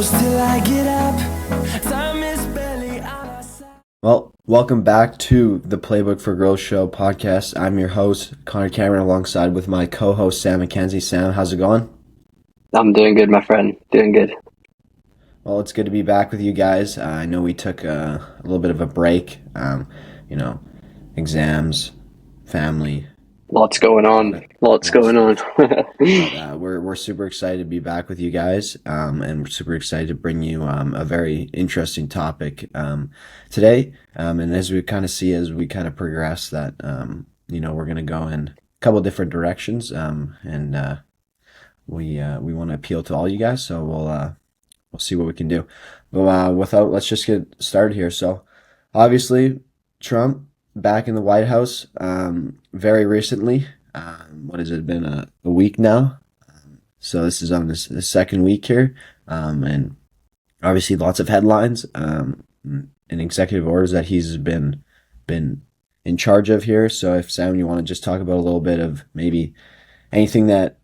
close till I get up. Time is barely on our side. Well, welcome back to the Playbook for Girls Show podcast. I'm your host, Connor Cameron, alongside with my co-host, Sam McKenzie. Sam, how's it going? I'm doing good, my friend. Doing good. Well, it's good to be back with you guys. I know we took a little bit of a break, exams, family. Lots going on. Lots going on. But, we're super excited to be back with you guys, and we're super excited to bring you a very interesting topic today. And as we kind of progress that, we're going to go in a couple different directions, and we want to appeal to all you guys. So we'll see what we can do. But let's just get started here. So obviously, Trump back in the White House very recently. What has it been, a week now? So this is on the second week here, and obviously lots of headlines and executive orders that he's been in charge of here. So if Sam, you want to just talk about a little bit of maybe anything that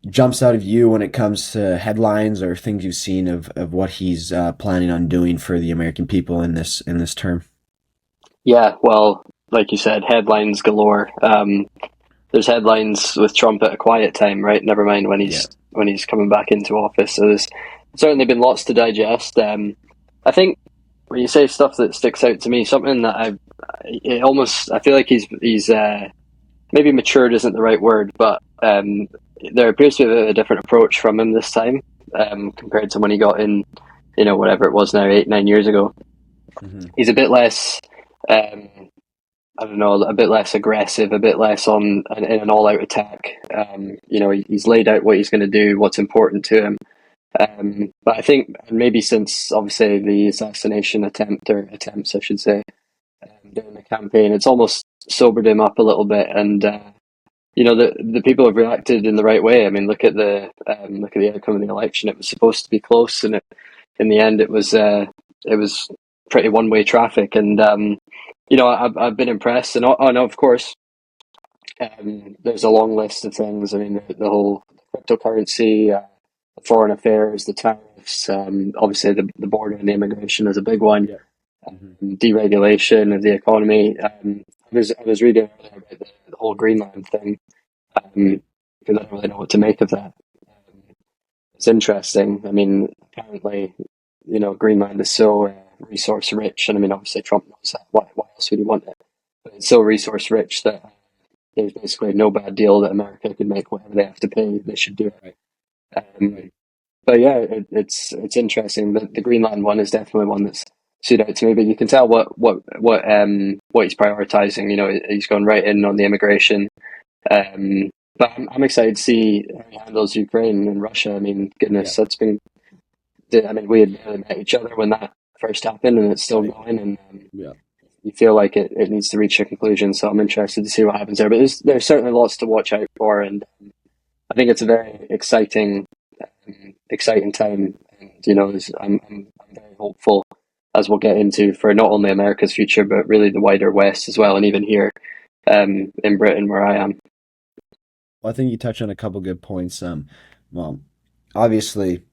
jumps out of you when it comes to headlines or things you've seen of what he's planning on doing for the American people in this term. Yeah, well, like you said, headlines galore. There's headlines with Trump at a quiet time, right? Never mind when he's coming back into office. So there's certainly been lots to digest. I think when you say stuff that sticks out to me, something that I feel like he's maybe matured isn't the right word, but there appears to be a different approach from him this time compared to when he got in, whatever it was now, 8-9 years ago. Mm-hmm. He's a bit less, a bit less aggressive, a bit less in an all-out attack. He's laid out what he's going to do, what's important to him. But I think maybe since obviously the assassination attempts, I should say, during the campaign, it's almost sobered him up a little bit, and the people have reacted in the right way. I mean, look at the outcome of the election. It was supposed to be close, and in the end, it was pretty one-way traffic. And I've been impressed. And of course, there's a long list of things. I mean, the whole cryptocurrency, the foreign affairs, the tariffs, obviously the border and the immigration is a big one. Yeah. Mm-hmm. Deregulation of the economy. I was reading earlier about the whole Greenland thing, because I don't really know what to make of that. It's interesting. I mean, apparently, Greenland is so resource rich, and I mean, obviously Trump knows that. Why else would he want it? But it's so resource rich that there's basically no bad deal that America could make. Whatever they have to pay, they should do it. Right. But yeah, it's interesting. The Greenland one is definitely one that's stood out to me. But you can tell what he's prioritizing. He's gone right in on the immigration. But I'm excited to see how he handles Ukraine and Russia. I mean, goodness, that's been. I mean, we had barely met each other when that first happened, and it's still going. And you feel like it needs to reach a conclusion. So I'm interested to see what happens there. But there's certainly lots to watch out for, and I think it's a very exciting time. And I'm very hopeful, as we'll get into, for not only America's future, but really the wider West as well, and even here in Britain where I am. Well, I think you touched on a couple good points. Well, obviously,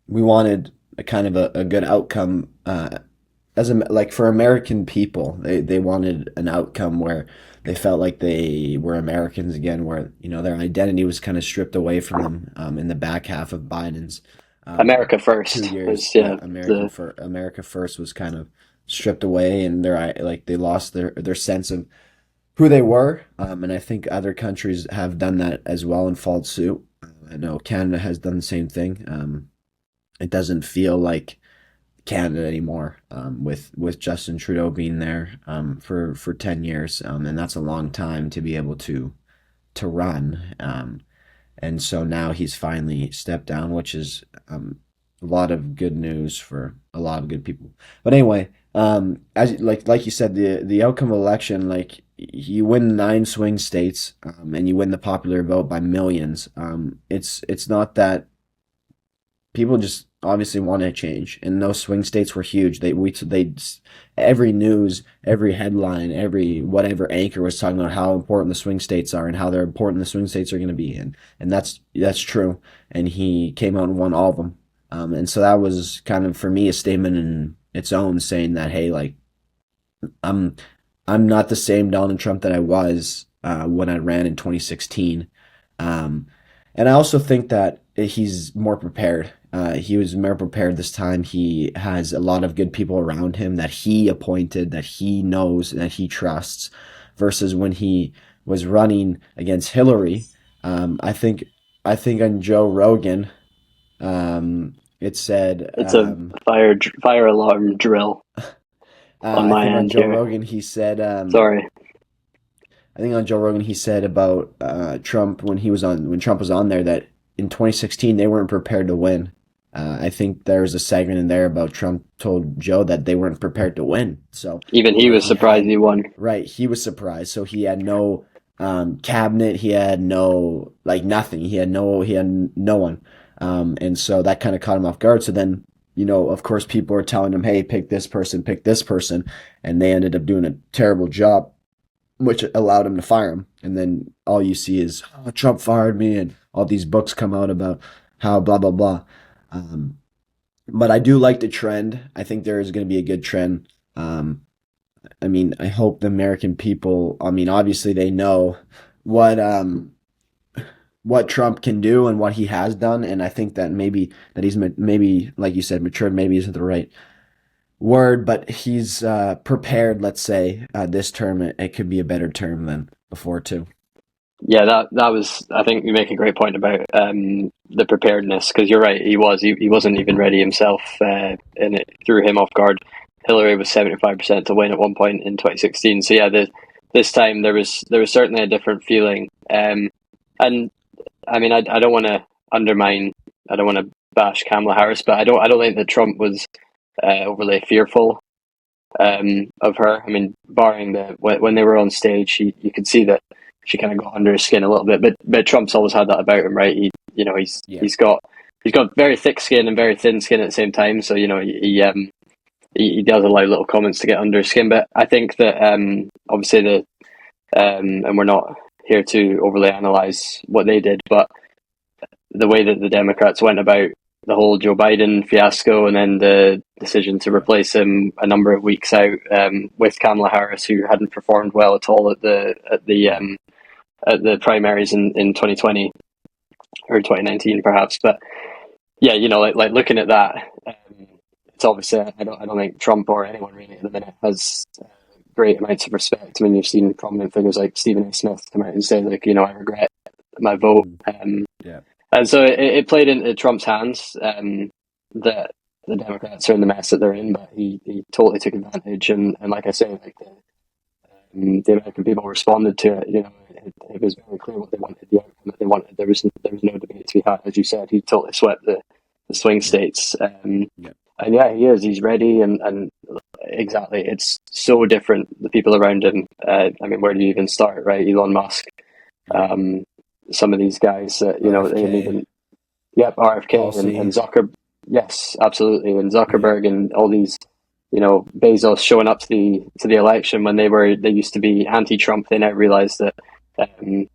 we wanted a kind of a good outcome for American people. They wanted an outcome where they felt like they were Americans again, where their identity was kind of stripped away from them in the back half of Biden's America First 2 years. America First was kind of stripped away, and they lost their sense of who they were. And I think other countries have done that as well and followed suit. I know Canada has done the same thing. It doesn't feel like Canada anymore, with Justin Trudeau being there for 10 years, and that's a long time to be able to run. And so now he's finally stepped down, which is a lot of good news for a lot of good people. But anyway, as like you said, the outcome of election, like you win 9 swing states, and you win the popular vote by millions. It's not that people just obviously want to change, and those swing states were huge. They every news, every headline, every whatever anchor was talking about how important the swing states are and how they're important the swing states are going to be, and that's true. And he came out and won all of them. And so that was kind of for me a statement in its own, saying that, hey, like I'm I'm not the same Donald Trump that I was when I ran in 2016. Um, and I also think that he's more prepared. He was more prepared this time. He has a lot of good people around him that he appointed, that he knows, that he trusts, versus when he was running against Hillary. I think on Joe Rogan, it said, It's a fire alarm drill on I my think on end Joe here. Rogan he said, Sorry. I think on Joe Rogan he said about Trump when Trump was on there that in 2016 they weren't prepared to win. I think there's a segment in there about Trump told Joe that they weren't prepared to win. So Even he was he surprised had he won. right, he was surprised. So he had no cabinet, he had no like nothing, he had no one, and so that kind of caught him off guard. So then of course people are telling him, hey, pick this person, and they ended up doing a terrible job which allowed him to fire him. And then all you see is, oh, Trump fired me, and all these books come out about how blah blah blah. Um, but I do like the trend. I think there is going to be a good trend. I mean, I hope the American people. I mean, obviously they know what what Trump can do and what he has done, and I think that he's maybe like you said, matured. Maybe isn't the right word, but he's prepared. Let's say this term, it could be a better term than before too. Yeah, that was. I think you make a great point about the preparedness, because you're right. He wasn't even ready himself, and it threw him off guard. Hillary was 75% to win at one point in 2016. So yeah, this time there was certainly a different feeling. And I mean, I don't want to undermine. I don't want to bash Kamala Harris, but I don't think that Trump was overly fearful of her. I mean, barring when they were on stage, you could see that she kind of got under his skin a little bit. But Trump's always had that about him, right? Yeah, He's got very thick skin and very thin skin at the same time. So he does allow little comments to get under his skin. But I think that obviously and we're not here to overly analyze what they did, but the way that the Democrats went about the whole Joe Biden fiasco, and then the decision to replace him a number of weeks out with Kamala Harris, who hadn't performed well at all at the primaries in 2020 or 2019 perhaps. But yeah, like looking at that, it's obviously I don't think Trump or anyone really at the minute has great amounts of respect. I mean, you've seen prominent figures like Stephen A. Smith come out and say, like, I regret my vote. yeah, And so it played into Trump's hands, that the Democrats are in the mess that they're in, but he totally took advantage. And like I say, like the American people responded to it. It was very clear what they wanted, the outcome that they wanted. There was no debate to be had. As you said, he totally swept the swing yeah, states. yeah, And yeah, he is. He's ready, and exactly, it's so different. The people around him. I mean, where do you even start, right? Elon Musk. yeah. Um, some of these guys, and RFK, even RFK and Halsey, Zucker. Yes, absolutely, and yeah, Zuckerberg and all these, Bezos showing up to the election when they used to be anti-Trump. They now realize that, um,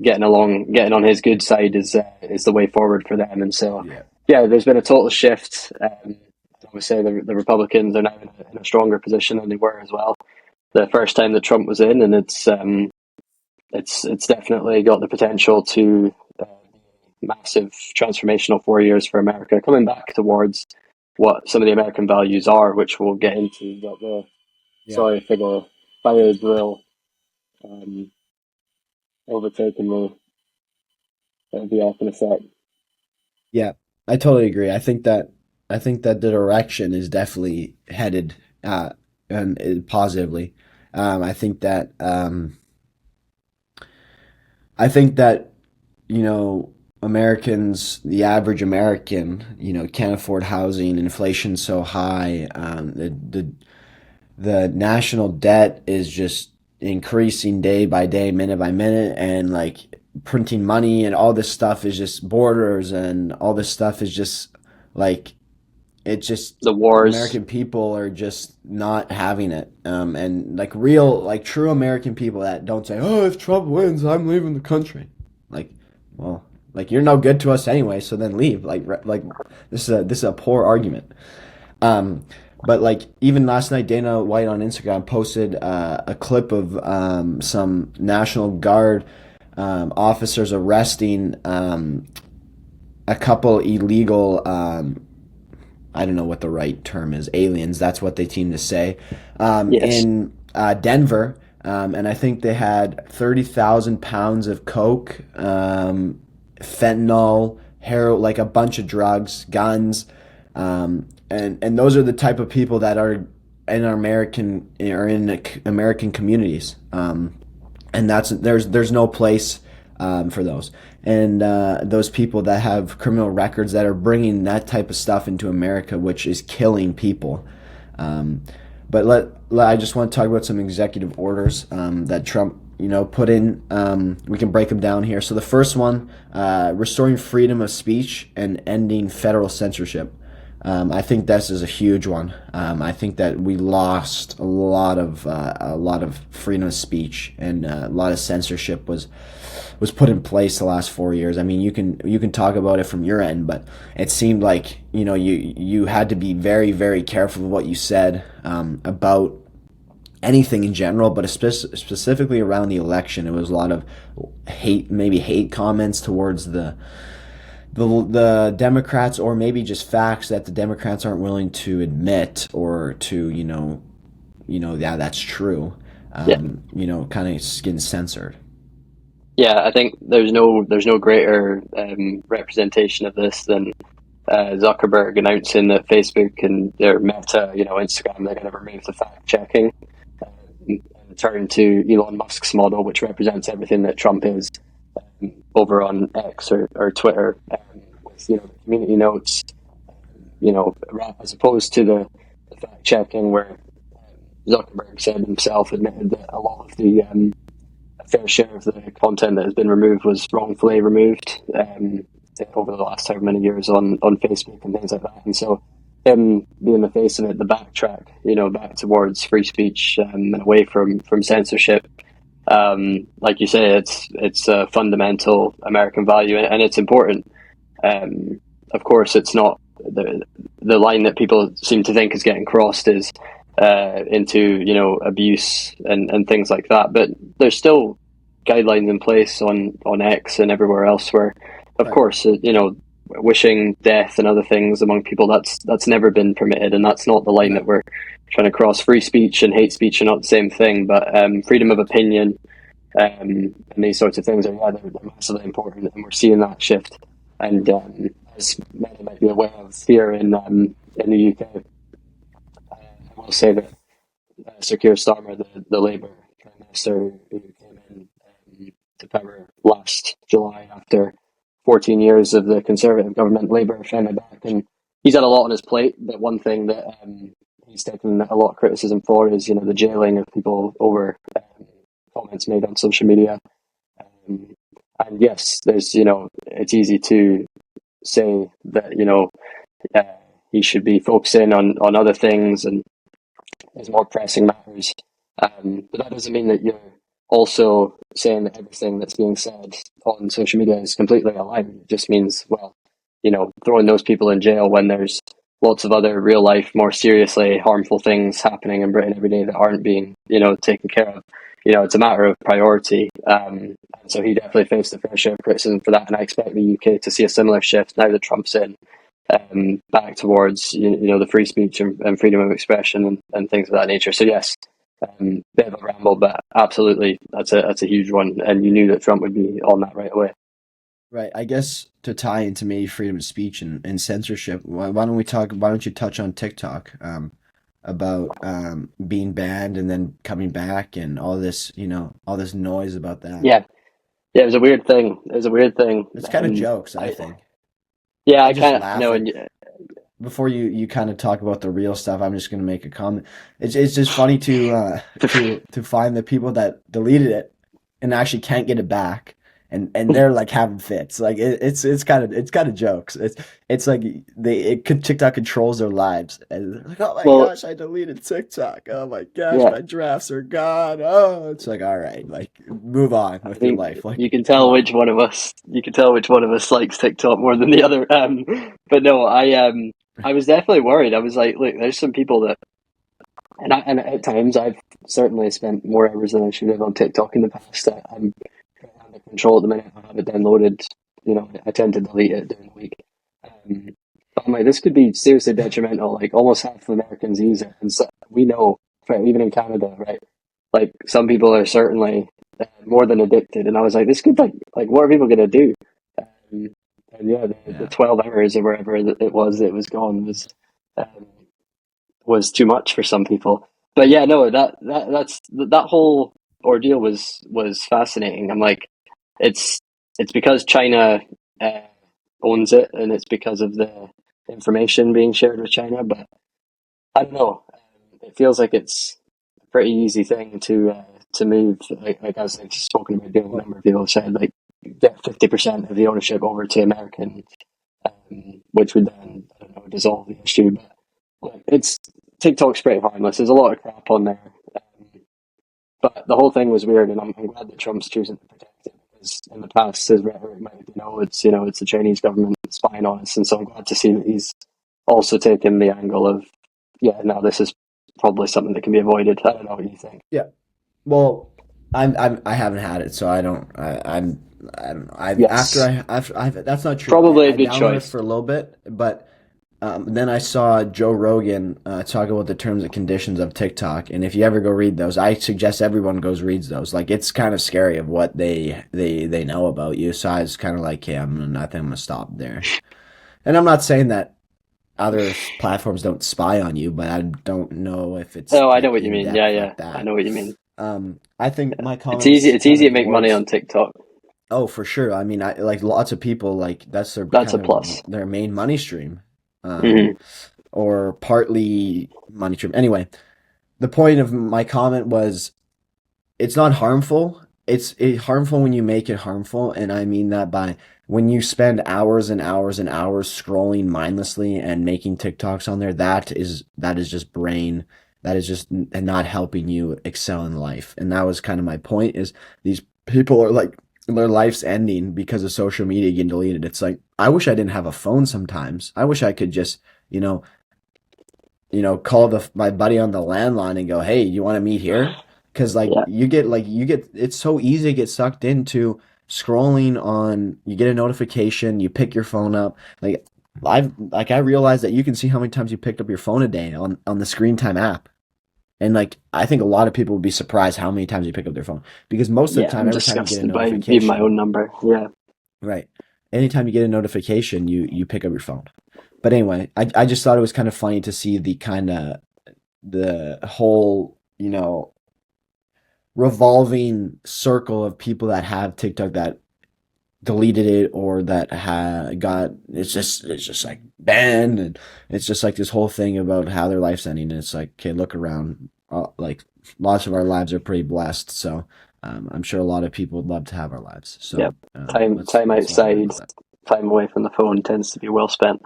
getting on his good side is the way forward for them. And so, yeah, yeah, there's been a total shift. I would say the Republicans are now in a stronger position than they were as well the first time that Trump was in, and it's definitely got the potential to massive transformational 4 years for America, coming back towards what some of the American values are, which we'll get into. But yeah, sorry for the fire drill um, overtaking me. It'll be off in a sec. yeah. I totally agree. I think that the direction is definitely headed and positively. I think that I think that you know Americans, the average American, can't afford housing, inflation's so high, the national debt is just increasing day by day, minute by minute, and like printing money and all this stuff is just borders, and all this stuff is just like it's just The wars, American people are just not having it. And like real, like true American people that don't say, "Oh, if Trump wins, I'm leaving the country." Like, well, Like you're no good to us anyway, so then leave. Like this is a poor argument. Um, but like even last night, Dana White on Instagram posted a clip of some National Guard officers arresting a couple illegal. I don't know what the right term is. Aliens. That's what they seem to say. Yes. In Denver, and I think they had 30,000 pounds of coke, fentanyl, heroin, like a bunch of drugs, guns, and those are the type of people that are in our American communities, and there's no place for those. And those people that have criminal records that are bringing that type of stuff into America, which is killing people. Um, but I just want to talk about some executive orders that Trump, put in. We can break them down here. So the first one, restoring freedom of speech and ending federal censorship. I think this is a huge one. I think that we lost a lot of freedom of speech, and a lot of censorship was put in place the last 4 years. I mean, you can talk about it from your end, but it seemed like you had to be very, very careful of what you said about anything in general, but specifically around the election. It was a lot of hate comments towards the Democrats, or maybe just facts that the Democrats aren't willing to admit, or to yeah, that's true. Yeah. Kind of getting censored. Yeah, I think there's no greater representation of this than Zuckerberg announcing that Facebook and their Meta, Instagram, they're going to remove the fact checking and turn to Elon Musk's model, which represents everything that Trump is over on X or Twitter, with the community notes, as opposed to the fact checking where Zuckerberg said himself, admitted that a lot of the a fair share of the content that has been removed was wrongfully removed over the last however many years on Facebook and things like that. And so him being the face of it, the backtrack, back towards free speech and away from censorship. Like you say, it's a fundamental American value, and it's important. Of course, it's not the line that people seem to think is getting crossed is into abuse and things like that. But there's still guidelines in place on X and everywhere else where, of course, wishing death and other things among people, that's never been permitted, and that's not the line that we're trying to cross. Free speech and hate speech are not the same thing, but freedom of opinion and these sorts of things they're massively important, and we're seeing that shift. And as many might be aware of here in the UK, I will say that Sir Keir Starmer, the Labour Prime Minister who came in to power last July after 14 years of the Conservative government, Labour finally back, and he's had a lot on his plate. But one thing that he's taken a lot of criticism for is the jailing of people over comments made on social media. And yes, there's it's easy to say that he should be focusing on other things and there's more pressing matters. But that doesn't mean that you're also saying that everything that's being said on social media is completely aligned. It just means, throwing those people in jail when there's lots of other real life, more seriously harmful things happening in Britain every day that aren't being, taken care of. It's a matter of priority. And so he definitely faced a fair share of criticism for that. And I expect the UK to see a similar shift now that Trump's in, back towards, the free speech and freedom of expression and things of that nature. So yes, bit of a ramble, but absolutely, that's a huge one. And you knew that Trump would be on that right away. Right. I guess to tie into maybe freedom of speech and censorship, why don't you touch on TikTok about being banned and then coming back and all this, all this noise about that. Yeah. Yeah, it was a weird thing. It's kind of jokes, I think. Yeah, I I just kind of laugh. know. Before you kind of talk about the real stuff, I'm just going to make a comment. It's just funny to find the people that deleted it and actually can't get it back, and they're like having fits. Like it's kind of jokes. It's like TikTok controls their lives, and they're like, oh my Well, gosh, I deleted TikTok. Oh my gosh, yeah, my drafts are gone. Oh, it's like, all right, like move on I with your think life. you Like, can come tell on. which one of us likes TikTok more than the other. But no, I was definitely worried. I was like, look, there's some people that, and at times I've certainly spent more hours than I should have on TikTok in the past. I'm under control at the minute. I have it downloaded. I tend to delete it during the week. Um, but I'm like, this could be seriously detrimental. Like almost half of Americans use it, and so we know, even in Canada, right? Like some people are certainly more than addicted, and I was like, this could like what are people gonna do? Um, and yeah, the Yeah. 12 hours or wherever it was gone um, was too much for some people. But yeah, no, that whole ordeal was fascinating. I'm like, it's it's because China uh, owns it, and it's because of the information being shared with China. But I don't know. It feels like it's a pretty easy thing to move. Like as I've spoken about, doing a number of people have said, like get 50% of the ownership over to American, which would then I don't know dissolve the issue. But like, it's TikTok's pretty harmless. There's a lot of crap on there. But the whole thing was weird, and I'm glad that Trump's choosing to protect it because in the past his rhetoric might have been, "Oh, it's the Chinese government spying on us," and so I'm glad to see that he's also taken the angle of, yeah, no, this is probably something that can be avoided. I don't know what you think. Yeah. Well, I haven't had it, so I don't. I don't know. Yes, I've that's not true. probably a I good downloaded it choice. for a little bit, but then I saw Joe Rogan talk about the terms and conditions of TikTok, and if you ever go read those, I suggest everyone goes reads those. Like it's kind of scary of what they know about you. So I was kind of like, yeah, I think I'm gonna stop there. And I'm not saying that other platforms don't spy on you, but I don't know if it's Oh, I know like what you in mean. Yeah, depth yeah, like I that. know what you mean. I think my It's easy. comments It's kind easy of to make money towards on TikTok. oh for sure. I mean, I like lots of people like that's their That's a kind of plus. their main money stream, um, Hmm. or partly money stream. Anyway, the point of my comment was it's not harmful. It's harmful when you make it harmful, and I mean that by when you spend hours and hours and hours scrolling mindlessly and making TikToks on there. That is just brain. That is just not helping you excel in life. And that was kind of my point. Is these people are like their life's ending because of social media getting deleted. It's like I wish I didn't have a phone sometimes. I wish I could just you know call my buddy on the landline and go, "Hey, you want to meet here?" Because Yeah, you get it's so easy to get sucked into scrolling on. You get a notification, you pick your phone up. I realized that you can see how many times you picked up your phone a day on the Screen Time app. And like I think a lot of people would be surprised how many times you pick up their phone because most of the yeah. time, I'm every time you get a disgusted by even my notification, own number. Yeah, right? Anytime you get a notification, you pick up your phone. But anyway, I just thought it was kind of funny to see the whole, revolving circle of people that have TikTok that deleted it or that got it's just like banned, and it's just like this whole thing about how their life's ending. And it's like, okay, look around, like lots of our lives are pretty blessed. So I'm sure a lot of people would love to have our lives. yeah. So Time let's not worry outside, about that. time away from the phone tends to be well spent.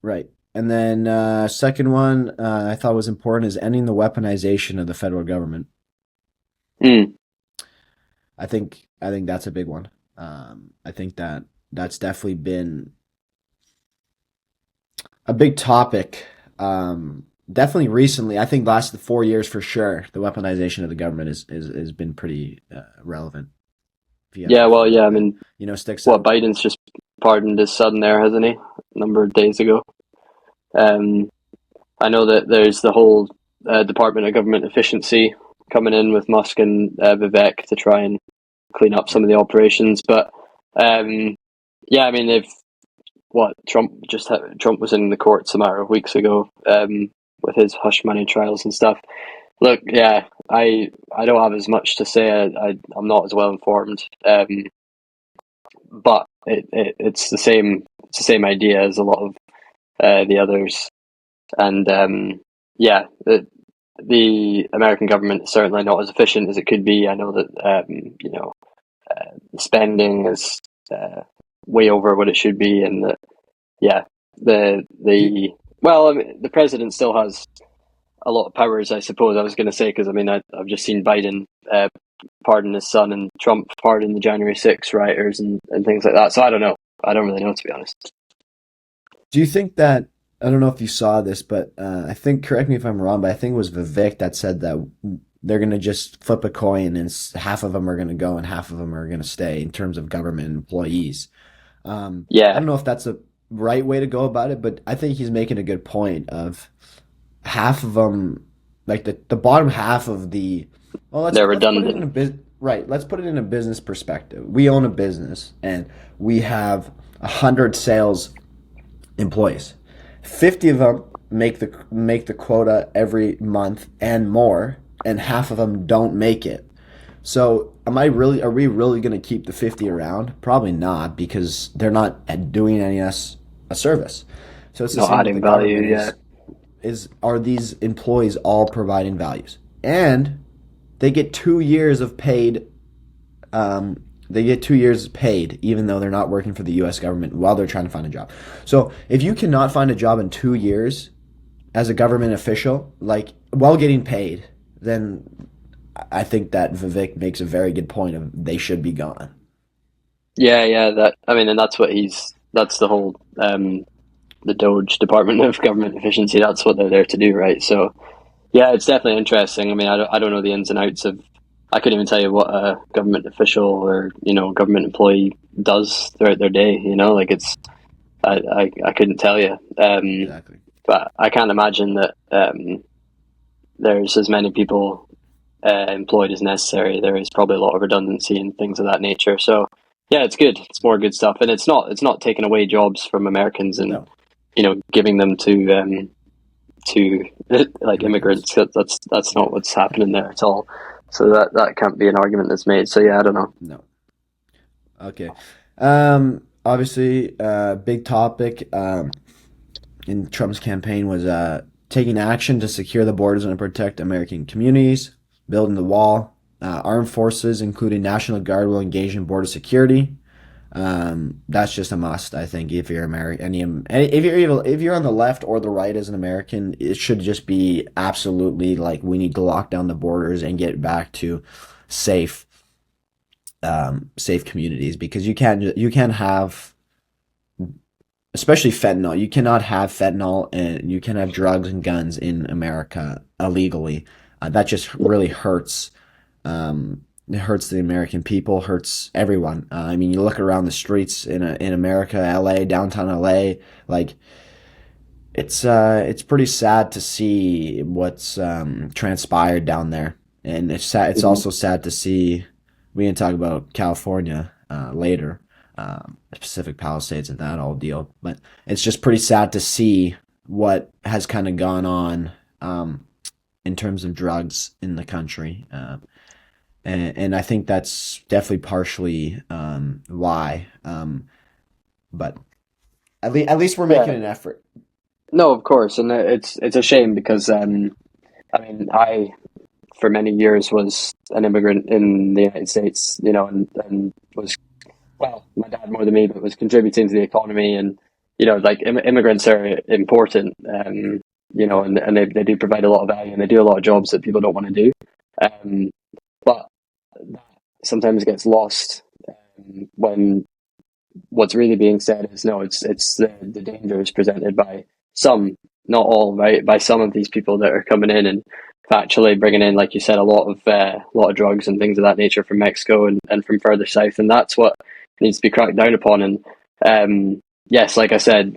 Right. And then second one I thought was important is ending the weaponization of the federal government. Mm. I think that's a big one. I think that's definitely been a big topic. Definitely recently, I think last 4 years for sure, the weaponization of the government has been pretty relevant. If you have Yeah, well, anything yeah. I that mean, sticks what out. Biden's just pardoned his son there, hasn't he? A number of days ago. Um, I know that there's the whole Department of Government Efficiency coming in with Musk and Vivek to try and clean up some of the operations. But um, yeah, I mean, they've what Trump was in the courts a matter of weeks ago with his hush money trials and stuff. Look, yeah, I don't have as much to say. I'm not as well informed, but it's the same idea as a lot of the others, and yeah, the American government is certainly not as efficient as it could be. I know that spending is way over what it should be, and yeah, the well, I mean, the president still has a lot of powers, I suppose. I was going to say, because I mean, I've just seen Biden pardon his son and Trump pardon the January 6th rioters and things like that. So I don't know. I don't really know, to be honest. Do you think that, I don't know if you saw this, but I think, correct me if I'm wrong, but I think it was Vivek that said that they're going to just flip a coin and half of them are going to go and half of them are going to stay in terms of government employees. I Yeah, don't know if that's a right way to go about it, but I think he's making a good point of half of them, like the bottom half of the, well, they're let's put it in redundant. right, let's put it in a business perspective. We own a business and we have 100 sales employees. 50 of them make the quota every month and more, and half of them don't make it. So, are we really going to keep the 50 around? Probably not, because they're not doing us a service. So it's the Not same with the adding value. government Yeah, are these employees all providing values? And they get 2 years of paid they get 2 years paid even though they're not working for the US government while they're trying to find a job. So if you cannot find a job in 2 years as a government official, like while getting paid, then I think that Vivek makes a very good point of they should be gone. yeah. That, I mean, and that's the whole the Doge Department of Government Efficiency. That's what they're there to do, right? So yeah, it's definitely interesting. I mean, I don't know the ins and outs of. I couldn't even tell you what a government official or government employee does throughout their day. Like I couldn't tell you. Exactly. But I can't imagine that there's as many people employed as necessary. There is probably a lot of redundancy and things of that nature. So yeah, it's good. It's more good stuff, and it's not taking away jobs from Americans and No. giving them to like Immigrants. immigrants. That's not what's happening there at all. So that can't be an argument that's made. So yeah, I don't know. No. Okay. Obviously, big topic in Trump's campaign was taking action to secure the borders and protect American communities, building the wall. Armed forces, including National Guard, will engage in border security. That's just a must, I think. If you're American, if you're on the left or the right as an American, it should just be absolutely like we need to lock down the borders and get back to safe, safe communities, because you can't have, especially fentanyl. You cannot have fentanyl and you can have drugs and guns in America illegally. That just really hurts. It hurts the American people, hurts everyone. I mean, you look around the streets in America, LA, downtown LA, like it's pretty sad to see what's transpired down there, and it's sad. It's Mhm. also sad to see. We can talk about California later, Pacific Palisades and that all deal, but it's just pretty sad to see what has kind of gone on in terms of drugs in the country. And I think that's definitely partially why. But at least we're making Yeah. an effort. No, of course, and it's a shame because I mean, I for many years was an immigrant in the United States, and was, well, my dad more than me, but was contributing to the economy, and like immigrants are important, and they do provide a lot of value, and they do a lot of jobs that people don't want to do, but that sometimes gets lost when what's really being said is no, it's the dangers presented by some, not all, right? By some of these people that are coming in and actually bringing in, like you said, a lot of drugs and things of that nature from Mexico and from further south, and that's what needs to be cracked down upon. And yes, like I said,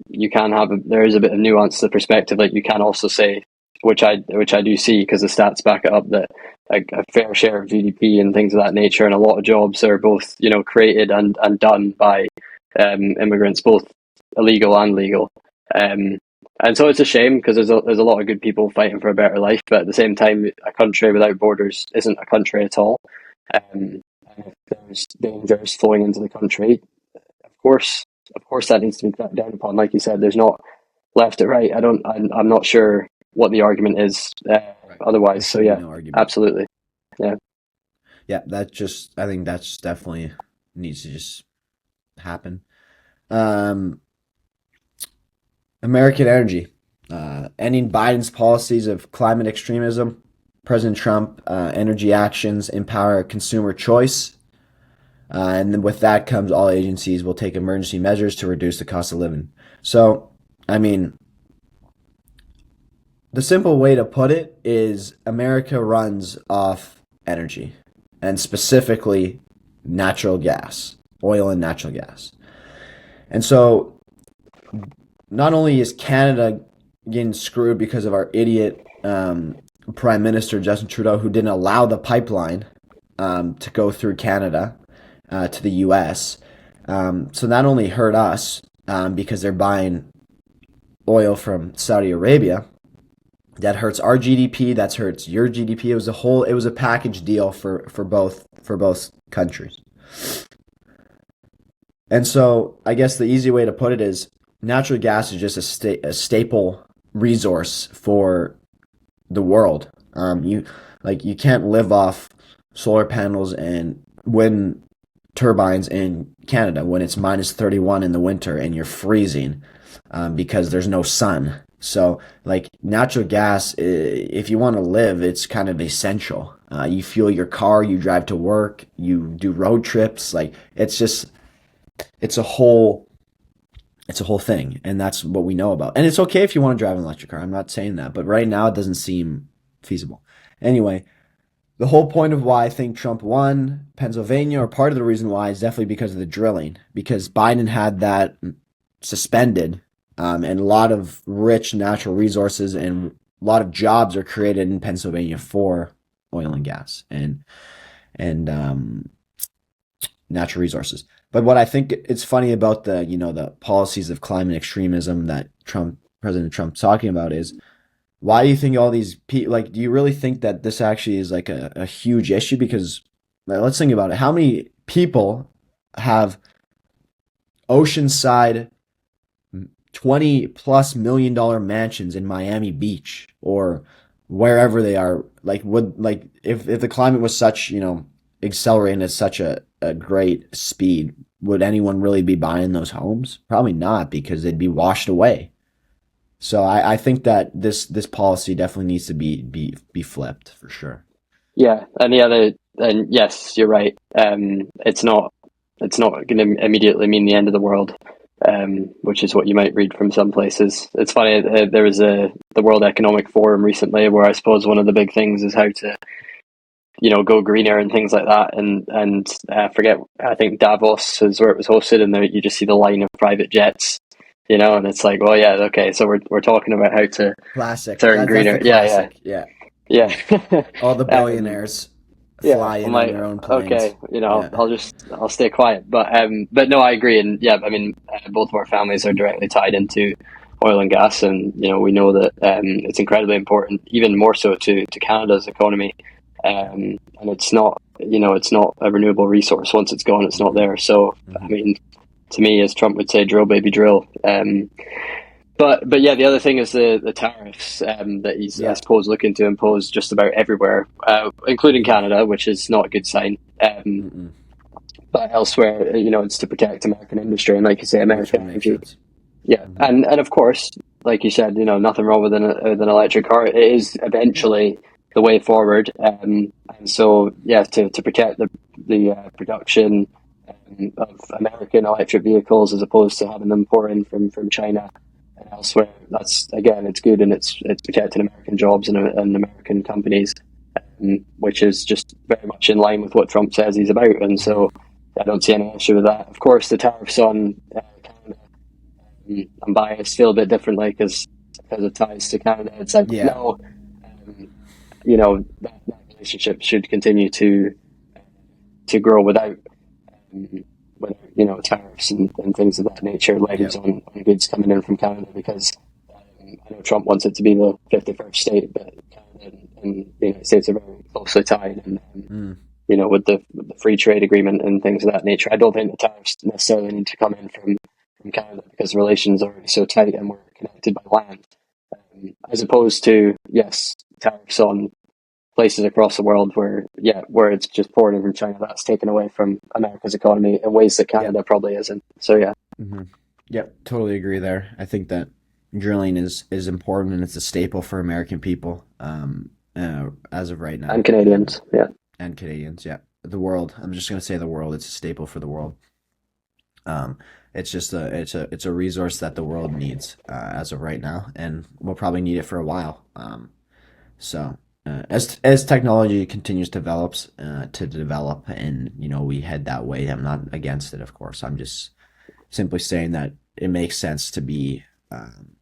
you can have there is a bit of nuance to the perspective. Like you can also say, which I do see because the stats back it up, that a fair share of GDP and things of that nature, and a lot of jobs are both created and done by immigrants, both illegal and legal. And so it's a shame because there's a lot of good people fighting for a better life, but at the same time, a country without borders isn't a country at all. And if there's dangers flowing into the country, of course, that needs to be cracked down upon. Like you said, there's not left or right. I'm not sure what the argument is Right. There otherwise. So should be yeah, no argument. absolutely. Yeah. Yeah, I think that's definitely needs to just happen. Um, American energy, ending Biden's policies of climate extremism. President Trump, energy actions empower consumer choice. And then with that comes all agencies will take emergency measures to reduce the cost of living. So, I mean, the simple way to put it is America runs off energy, and specifically natural gas, oil and natural gas. And so not only is Canada getting screwed because of our idiot Prime Minister Justin Trudeau, who didn't allow the pipeline to go through Canada to the U.S. So not only hurt us because they're buying oil from Saudi Arabia, that hurts our GDP. That hurts your GDP. It was a package deal for both countries. And so I guess the easy way to put it is natural gas is just a staple resource for the world. You can't live off solar panels and wind turbines in Canada when it's minus 31 in the winter and you're freezing because there's no sun. So like natural gas, if you want to live, it's kind of essential. You fuel your car, you drive to work, you do road trips. Like it's a whole it's a whole thing, and that's what we know about. And it's okay if you want to drive an electric car. I'm not saying that, but right now it doesn't seem feasible. Anyway, the whole point of why I think Trump won Pennsylvania, or part of the reason why, is definitely because of the drilling. Because Biden had that suspended, and a lot of rich natural resources and a lot of jobs are created in Pennsylvania for oil and gas and natural resources. But what I think it's funny about the policies of climate extremism that President Trump's talking about is, why do you think all these people, like, do you really think that this actually is like a huge issue? Because let's think about it. How many people have oceanside $20+ million mansions in Miami Beach or wherever they are? Like, if the climate was such, accelerating at such a great speed, would anyone really be buying those homes? Probably not, because they'd be washed away. So I think that this policy definitely needs to be flipped for sure. Yeah, and yes, you're right. It's not going to immediately mean the end of the world, which is what you might read from some places. It's funny. There was the World Economic Forum recently, where I suppose one of the big things is how to go greener and things like that. And forget, I think Davos is where it was hosted, and there you just see the line of private jets. And it's like, well, yeah, okay, so we're talking about how to Classic. turn greener. That's the classic. Yeah. Yeah. All the billionaires fly in on their own planes. Okay, Yeah. I'll stay quiet. But no, I agree. And yeah, I mean, both of our families are directly tied into oil and gas, and we know that it's incredibly important, even more so to Canada's economy. And it's not a renewable resource. Once it's gone, it's not there. So I mean, to me, as Trump would say, drill baby drill. But yeah, the other thing is the tariffs that he's, I suppose, looking to impose just about everywhere, including Canada, which is not a good sign. But elsewhere, it's to protect American industry and, like you say, American energy. Yeah, and of course, like you said, nothing wrong with an electric car. It is eventually the way forward, and so yeah, to protect the production of American electric vehicles as opposed to having them pour in from China and elsewhere. That's, again, it's good, and it's protecting American jobs and American companies, which is just very much in line with what Trump says he's about. And so I don't see any issue with that. Of course, the tariffs on Canada, I'm biased, feel a bit differently because of ties to Canada. It's like, no, that relationship should continue to grow without tariffs and things of that nature, levies on goods coming in from Canada, because I know Trump wants it to be the 51st state, but Canada and the United States are very closely tied, and with the free trade agreement and things of that nature, I don't think the tariffs necessarily need to come in from Canada, because relations are already so tight and we're connected by land, as opposed to, yes, tariffs on places across the world where it's just pouring in from China, that's taken away from America's economy in ways that Yep. Canada probably isn't. So yeah, Hmm. Yep. Totally agree there. I think that drilling is important and it's a staple for American people as of right and now. Canadians, yeah. And Canadians. Yeah. The world. I'm just gonna say the world. It's a staple for the world. Um, it's just a resource that the world needs as of right now, and we'll probably need it for a while. So as technology continues to develop, and we head that way, I'm not against it, of course. I'm just simply saying that it makes sense to be um,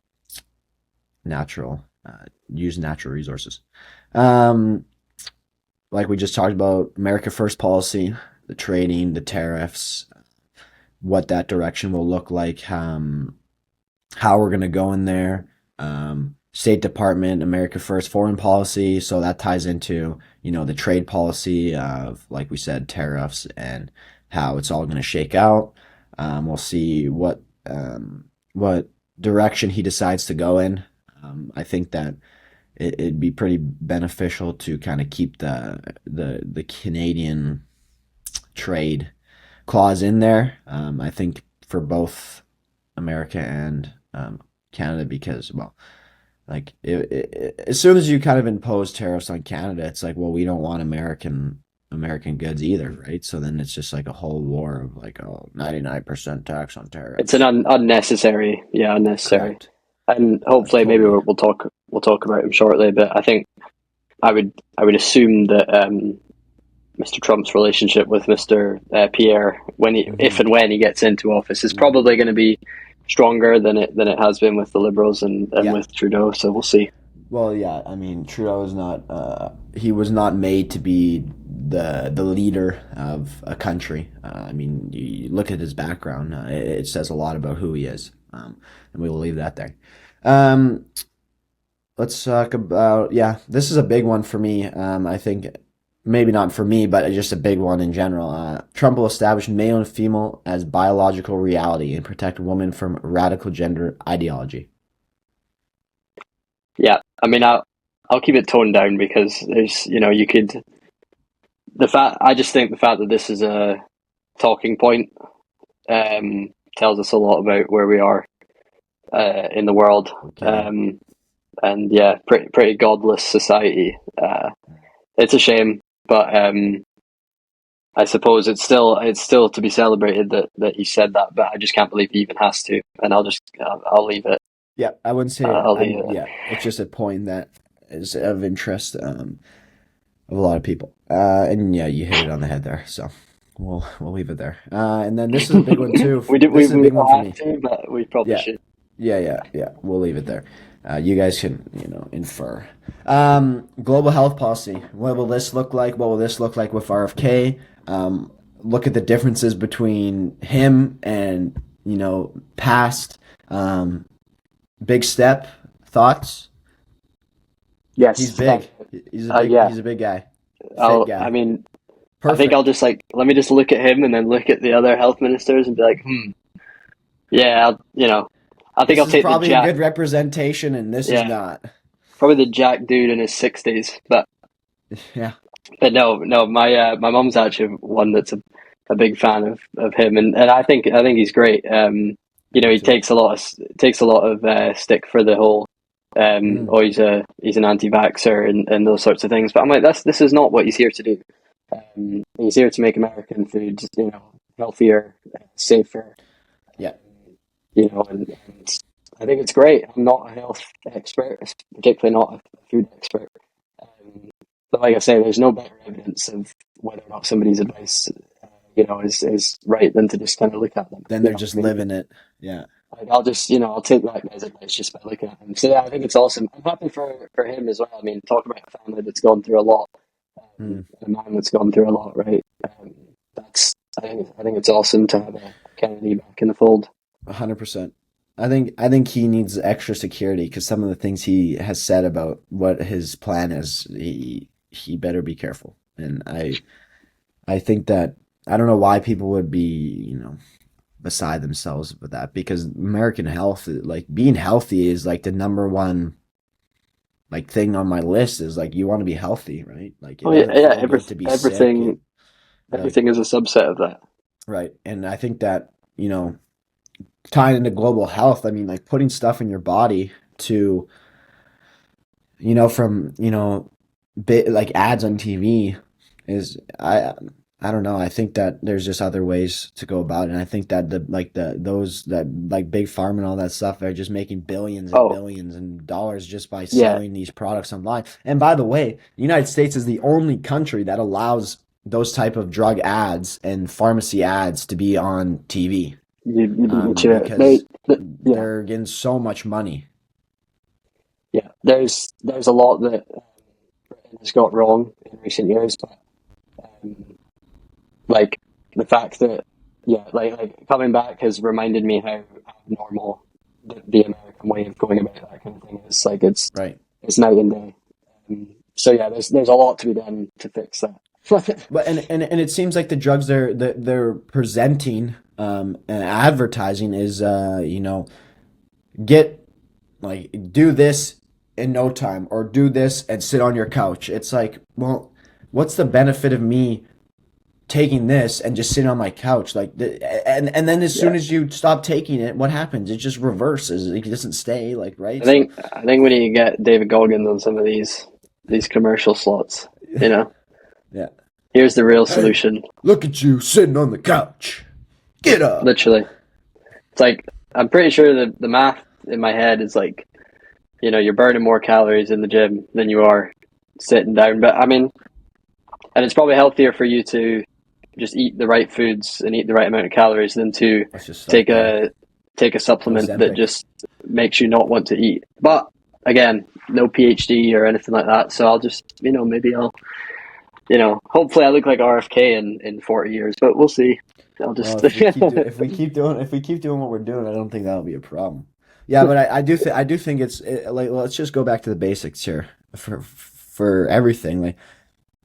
natural, use natural resources. Um, like we just talked about, America First policy, the trading, the tariffs, what that direction will look like, how we're going to go in there. State Department, America First foreign policy. So that ties into, the trade policy of, like we said, tariffs and how it's all going to shake out. We'll see what direction he decides to go in. I think that it'd be pretty beneficial to kind of keep the Canadian trade clause in there. I think for both America and Canada, because well, like as soon as you kind of impose tariffs on Canada, it's like, well, we don't want American goods either, right? So then it's just like a whole war of like, oh, 99% tax on It's an tariffs. unnecessary. Correct. And hopefully, maybe Totally. we'll talk about him shortly. But I think I would assume that Mr. Trump's relationship with Mr. Pierre, Hmm. if and when he gets into office, is Hmm. probably going to be stronger than it has been with the Liberals and Yeah. with Trudeau. So we'll see. Well, yeah. I mean, Trudeau is not. He was not made to be the leader of a country. I mean, you look at his background. It says a lot about who he is. And we will leave that there. Um, let's talk about. Yeah, this is a big one for me. I think maybe not for me, but just a big one in general. Trump will establish male and female as biological reality and protect women from radical gender ideology. Yeah, I mean, I'll keep it toned down because there's you could I just think the fact that this is a talking point tells us a lot about where we are in the world. Okay. Um, and yeah, pretty godless society. It's a shame, but I suppose it's still to be celebrated that he said that. But I just can't believe he even has to, and I'll leave it. Yeah, I wouldn't say I'll leave I'm. it. Yeah, it's just a point that is of interest of a lot of people. And yeah, you hit it on the head there. So we'll leave it there. And then this is a big one too. we do This is a we big one don't for have me. to, but we probably Yeah, should. yeah. We'll leave it there. You guys can infer. Global health policy. What will this look like? What will this look like with RFK? Look at the differences between him and past. Big step. Thoughts? He's Yes, big. He's a big. yeah. He's a big guy. Fit I guy. mean, I think I'll Perfect. just let me just look at him and then look at the other health ministers and be like, yeah, I think This I'll is take the probably a Jack, good representation, and this is yeah, not. probably the Jack dude in his 60s. Yeah. But no, my mom's actually one that's a big fan of him, and I think he's great. Me He too. takes a lot of stick for the whole Mm, oh he's an anti-vaxxer and those sorts of things. But I'm like this is not what he's here to do. He's here to make American food healthier, safer, yeah. and I think it's great. I'm not a health expert, particularly not a food expert. Um, but like I say, there's no better evidence of whether or not somebody's advice, is right than to just kind of look at them. Then You they're know what just I mean? living it. Yeah. Like, I'll take that guy's advice just by looking at him. So yeah, I think it's awesome. I'm happy for him as well. I mean, talk about a family that's gone through a lot, Mm, a man that's gone through a lot, right? That's I think it's awesome to have a Kennedy back in the fold. 100%. I think he needs extra security because some of the things he has said about what his plan is, he better be careful. And I think that I don't know why people would be beside themselves with that because American health, like being healthy, is like the number one like thing on my list is like you want to be healthy, right? Like it Oh yeah, doesn't yeah. feel good to be sick. Everything, Like everything is a subset of that. right, and I think that tying into global health, I mean, like putting stuff in your body to from like ads on TV is I don't know. I think that there's just other ways to go about it. And I think that those that like big farm and all that stuff are just making billions and Oh billions and dollars just by yeah, selling these products online. And by the way, the United States is the only country that allows those type of drug ads and pharmacy ads to be on TV, you beat me to it. because Yeah, they're getting so much money. yeah. There's a lot that Britain has got wrong in recent years, but um, like the fact that yeah, like coming back has reminded me how abnormal the American way of going about that kind of thing is. Like Right. it's night and day. So yeah, there's a lot to be done to fix that. But and it seems like the drugs they're presenting and advertising is get like do this in no time or do this and sit on your couch. It's like, well, what's the benefit of me taking this and just sitting on my couch and then as soon Yeah, as you stop taking it, what happens? It just reverses. It doesn't stay, like, right? So I think we need to get David Goggins on some of these commercial slots. You know, yeah. here's the real Hey, solution. look at you sitting on the couch. Get up. Literally, it's like I'm pretty sure the math in my head is like you're burning more calories in the gym than you are sitting down. But I mean, and it's probably healthier for you to just eat the right foods and eat the right amount of calories than to Let's just start take there. a supplement that Ozempic. just makes you not want to eat. But again, no PhD or anything like that. So I'll just maybe I'll hopefully I look like RFK in 40 years, but we'll see. I'll Well, just if we keep doing what we're doing, I don't think that'll be a problem. Yeah, but I do think like, let's just go back to the basics here for everything. Like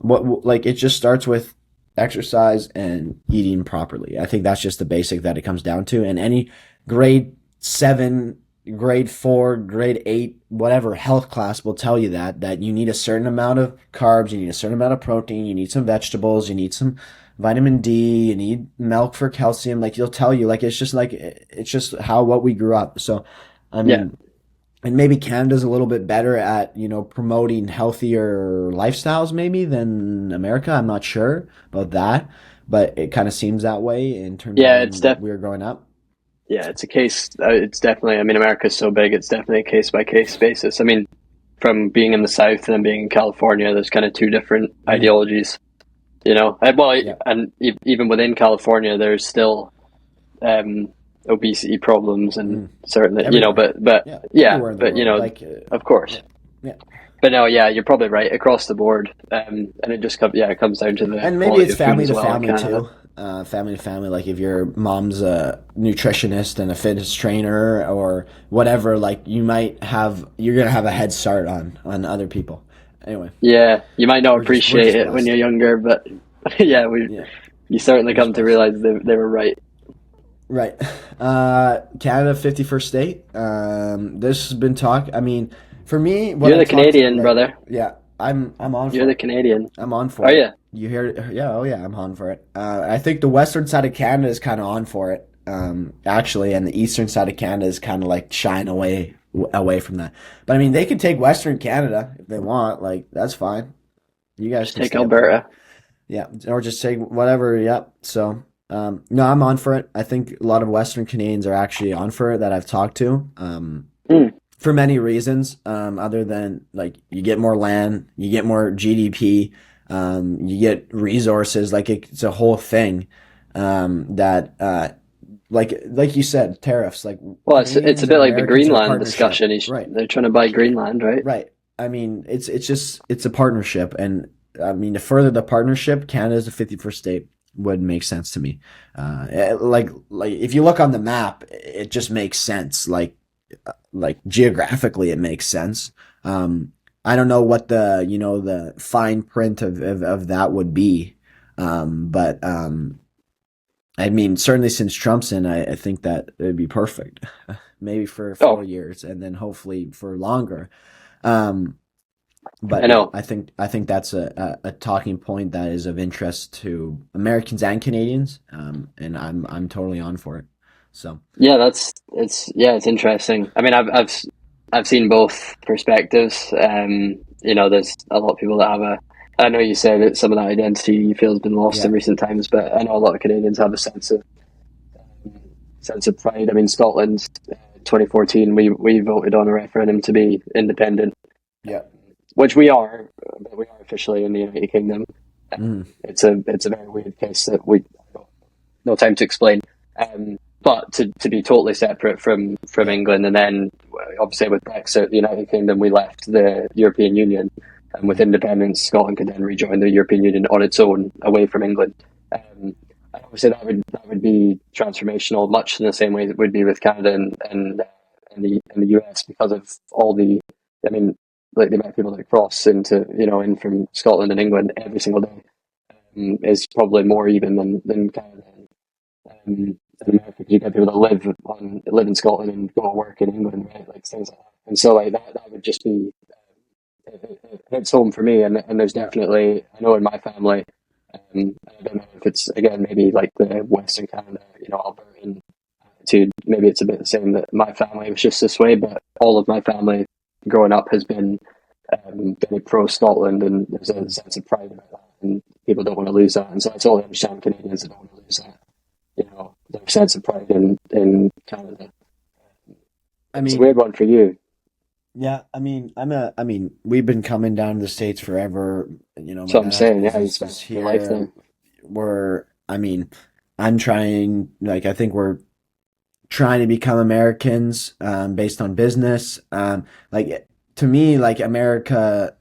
like it just starts with exercise and eating properly. I think that's just the basic that it comes down to. And any grade 7, grade 4, grade 8, whatever health class will tell you that you need a certain amount of carbs, you need a certain amount of protein, you need some vegetables, you need some vitamin D, you need milk for calcium. Like, they'll tell you, like, it's just how what we grew up. So I yeah. mean, and maybe Canada's a little bit better at, promoting healthier lifestyles maybe than America. I'm not sure about that, but it kind of seems that way in terms of Yeah, when we were growing up. yeah, it's a case. It's definitely. I mean, America's so big. It's definitely a case by case basis. I mean, from being in the South and being in California, there's kind of two different Mm, ideologies. Well, yeah. and even within California, there's still obesity problems and Mm, certainly, everywhere. but Yeah. yeah, Everywhere in the but world. of course. Yeah. Yeah. But no, yeah, you're probably right across the board, and it just it comes down to the And maybe quality it's of food family as to well in family Canada. too. Family to family. Like if your mom's a nutritionist and a fitness trainer or whatever, like you're gonna have a head start on other people. Anyway, Yeah, you might not we're appreciate just it when you're blessed. younger, but Yeah, yeah, yeah, you certainly we're just come to blessed. realize they were right. Right. Canada 51st state. This has been talk. I mean, for me, when You're I the talk to Canadian, brother. yeah, I'm on You're for the it. Canadian. I'm on for Are it. you? You hear? Yeah, oh yeah, I'm on for it. I think the western side of Canada is kind of on for it, actually, and the eastern side of Canada is kind of like shying away from that. But I mean, they can take Western Canada if they want. Like, that's fine. You guys Just can take stay up there. Alberta. Yeah, or just take whatever. Yep. So, no, I'm on for it. I think a lot of Western Canadians are actually on for it that I've talked to. Mm, For many reasons, other than like you get more land, you get more GDP, you get resources. Like it's a whole thing. That like you said, tariffs. Like well, it's a Canadians bit and like the Americans are a Greenland partnership. discussion. Right. They're trying to buy Greenland, right? Right. I mean, it's a partnership, and I mean, to further the partnership, Canada is the 51st state would make sense to me. Like if you look on the map, it just makes sense. Like geographically, it makes sense. I don't know what the fine print of that would be, but I mean, certainly since Trump's in, I think that it would be perfect. Maybe for Oh, 4 years, and then hopefully for longer. Um, But I yeah, know. I think that's a talking point that is of interest to Americans and Canadians, and I'm totally on for it. So Yeah, it's interesting. I mean, I've seen both perspectives. There's a lot of people that have a. I know you say that some of that identity you feel has been lost in yeah, recent times, but I know a lot of Canadians have a sense of pride. I mean, Scotland, 2014, we voted on a referendum to be independent, yeah, which we are, but we are officially in the United Kingdom. mm, It's a very weird case that we no time to explain. But to be totally separate from yeah, England, and then obviously with Brexit, the United Kingdom, we left the European Union, and with mm, independence, Scotland could then rejoin the European Union on its own, away from England. And obviously, that would be transformational, much in the same way that it would be with Canada and the US, because of all the, I mean, like the amount of people that cross in from Scotland and England every single day, is probably more even than Canada in America, because you get people that live in Scotland and go to work in England, right? Like things like that. And so like that would just be it hits home for me. And there's yeah, definitely, I know in my family, I don't know if it's again maybe like the Western Canada, Albertan attitude. Maybe it's a bit the same that my family was just this way, but all of my family growing up has been pro Scotland, and there's a mm, sense of pride about that, and people don't want to lose that. And so I totally understand Canadians that don't want to lose that, their sense of pride in Canada. I It's a mean, weird one for you. yeah, I mean, we've been coming down to the States forever. My So I'm dad has saying, yeah, you businesses spent your life here. there. I mean, I'm trying, like, I think we're trying to become Americans, based on business. Like, to me, like, America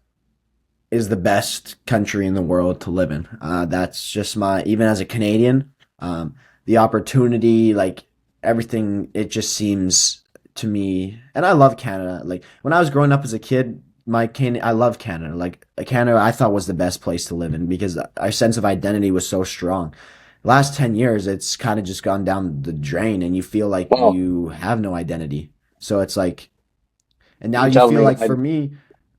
is the best country in the world to live in. That's just even as a Canadian, the opportunity, like everything, it just seems to me, and I love Canada. Like when I was growing up as a kid, I love Canada. Like Canada, I thought was the best place to live in because our sense of identity was so strong. Last 10 years, it's kind of just gone down the drain, and you feel like Well, you have no identity. So it's like, and now you're you telling feel me like for me,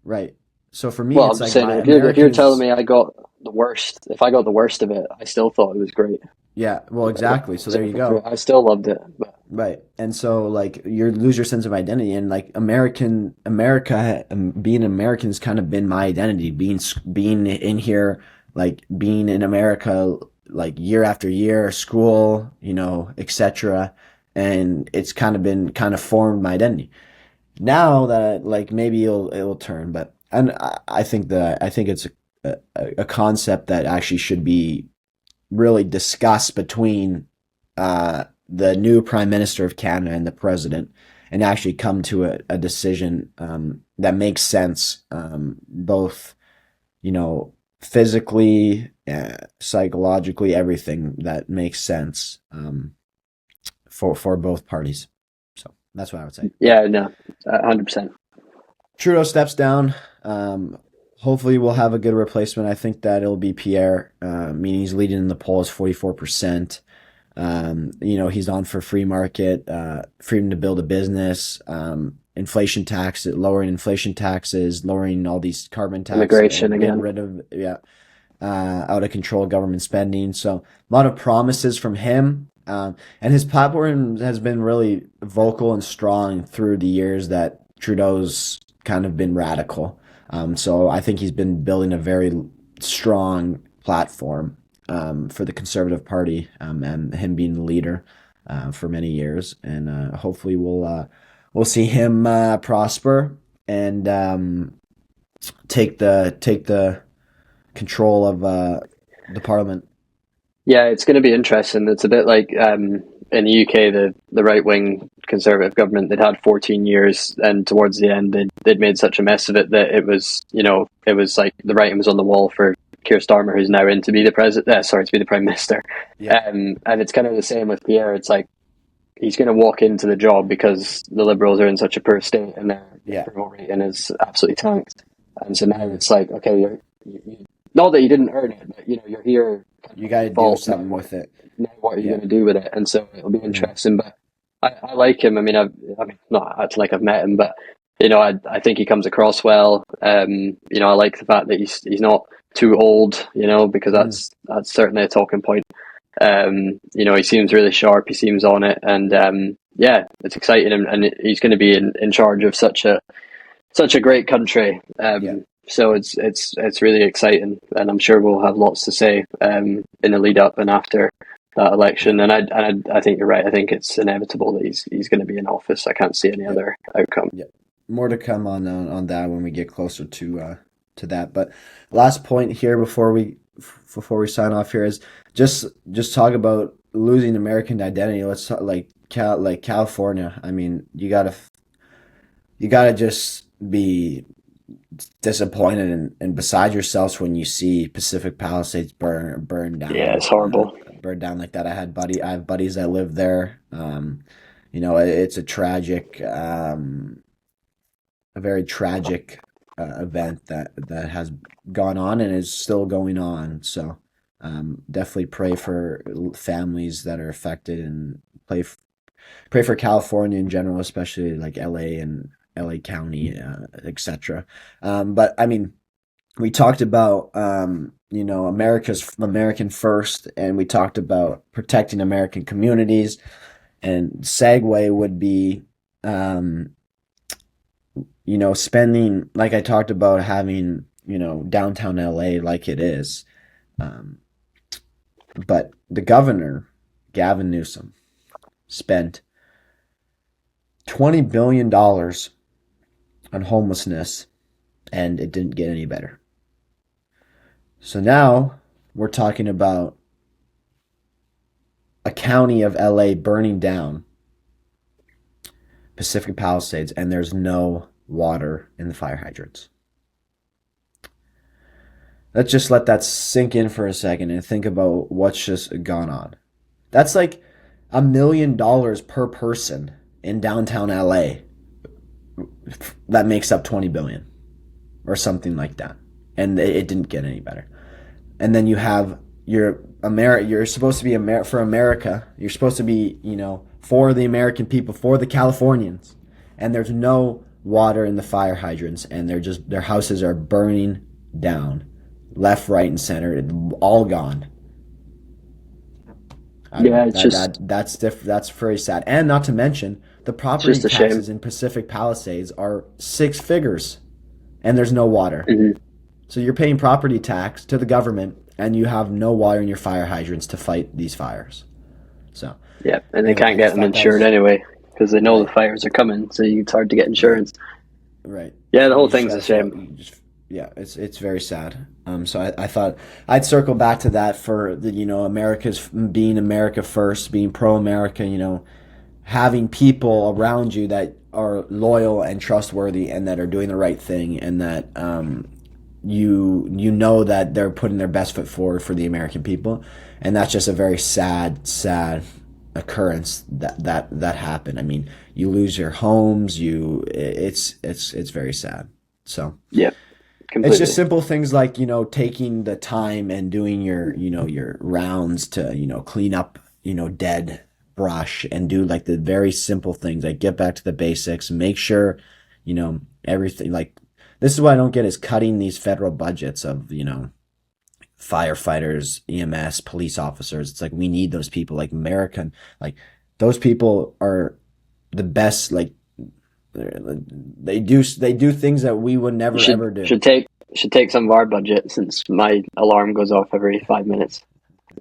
right? So for me, well, it's I'm just like saying, my if you're telling Americans, me I got the worst, if I got the worst of it, I still thought it was great. yeah, well, If I exactly. So was there there you for free, go. I still loved it. But Right. And so like you lose your sense of identity, and like America, being American has kind of been my identity, being in here, like being in America, like year after year, school, etc. And it's kind of formed my identity. Now that like maybe it'll turn, but and I think it's a concept that actually should be really discussed between the new prime minister of Canada and the president, and actually come to a decision, that makes sense, both physically, psychologically, everything that makes sense, for both parties. So that's what I would say. But yeah, no, 100%. Trudeau steps down. Um, Hopefully, we'll have a good replacement. I think that it'll be Pierre. Meaning he's leading in the polls 44%. He's on for free market, freedom to build a business, inflation tax, lowering inflation taxes, lowering all these carbon taxes, Immigration and getting again. rid of, yeah, out of control government spending. So a lot of promises from him. And his platform has been really vocal and strong through the years that Trudeau's kind of been radical. So I think he's been building a very strong platform, for the Conservative Party, and him being the leader, for many years. And hopefully we'll see him prosper and, take the control of the Parliament. Yeah, it's going to be interesting. It's a bit like in the UK, the right wing Conservative government. They'd had 14 years, and towards the end, they'd made such a mess of it that it was like the writing was on the wall for Keir Starmer, who's now in to be the president. Sorry, to be the prime minister. Yeah, And it's kind of the same with Pierre. It's like he's going to walk into the job because the Liberals are in such a poor state, and their yeah. approval rating is absolutely tanked. And so now Mm. it's like, okay, not that you didn't earn it, but you're here kind of You by got to do default. Now something what with it. now what are you Yeah. going to do with it? And so it'll be Mm. interesting. But I like him. I mean, not acting like I've met him, but I think he comes across well. I like the fact that he's not too old, because that's certainly a talking point. He seems really sharp. He seems on it, and yeah, it's exciting, and he's going to be in charge of such a great country. So it's really exciting, and I'm sure we'll have lots to say in the lead up and after that election. And I think you're right. I think it's inevitable that he's going to be in office. I can't see any other outcome. Yeah, more to come on that when we get closer to that. But last point here before we sign off here is just talk about losing American identity. Let's talk like California. I mean, you gotta just be disappointed and beside yourselves when you see Pacific Palisades burn down. Yeah, it's horrible. Burn down like that. I have buddies that live there. It's a tragic, a very tragic event that has gone on and is still going on. So definitely pray for families that are affected, and pray for California in general, especially like LA and LA County, etc. But I mean, we talked about American first, and we talked about protecting American communities, and segue would be spending, like I talked about, having downtown LA like it is, but the governor Gavin Newsom spent $20 billion on homelessness, and it didn't get any better. So now we're talking about a county of LA burning down, Pacific Palisades, and there's no water in the fire hydrants. Let's just let that sink in for a second and think about what's just gone on. That's like $1 million per person in downtown LA. That makes up 20 billion or something like that. And it didn't get any better. And then you have you're supposed to be for America. You're supposed to be, for the American people, for the Californians. And there's no water in the fire hydrants, and their houses are burning down, left, right, and center, all gone. That's very sad. And not to mention, the property taxes in Pacific Palisades are 6 figures, and there's no water. Mm-hmm. So you're paying property tax to the government, and you have no water in your fire hydrants to fight these fires. So yeah, and they can't get them insured anyway, because they know the fires are coming, so it's hard to get insurance. Right. Yeah, the whole thing's a shame. It's very sad. So I thought I'd circle back to that for the America's being America first, being pro-America. Having people around you that are loyal and trustworthy, and that are doing the right thing, and that that they're putting their best foot forward for the American people, and that's just a very sad occurrence that happened. I mean, you lose your homes, it's very sad. So yeah. Completely. It's just simple things like, taking the time and doing your rounds to, clean up, dead brush, and do like the very simple things, like get back to the basics, make sure, everything. Like, this is what I don't get, is cutting these federal budgets of, firefighters, EMS, police officers. It's like, we need those people, like American, like those people are the best. Like, they do things that we would never ever do. Should take some of our budget, since my alarm goes off every 5 minutes,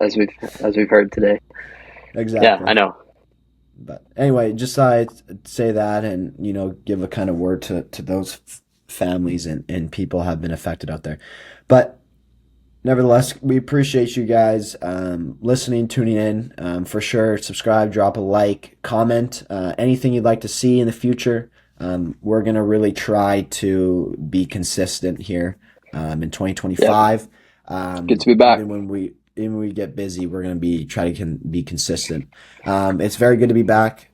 as we've heard today. Exactly. Yeah, I know. But anyway, just I'd say that, and give a kind of word to those families and people have been affected out there. But nevertheless, we appreciate you guys listening, tuning in. For sure, subscribe, drop a like, comment, anything you'd like to see in the future. We're going to really try to be consistent here in 2025. Good to be back. Even when we get busy, we're going to try to be consistent. It's very good to be back.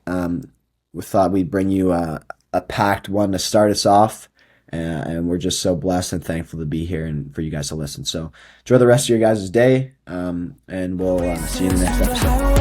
We thought we'd bring you a packed one to start us off. And we're just so blessed and thankful to be here and for you guys to listen. So enjoy the rest of your guys' day, and we'll see you in the next episode.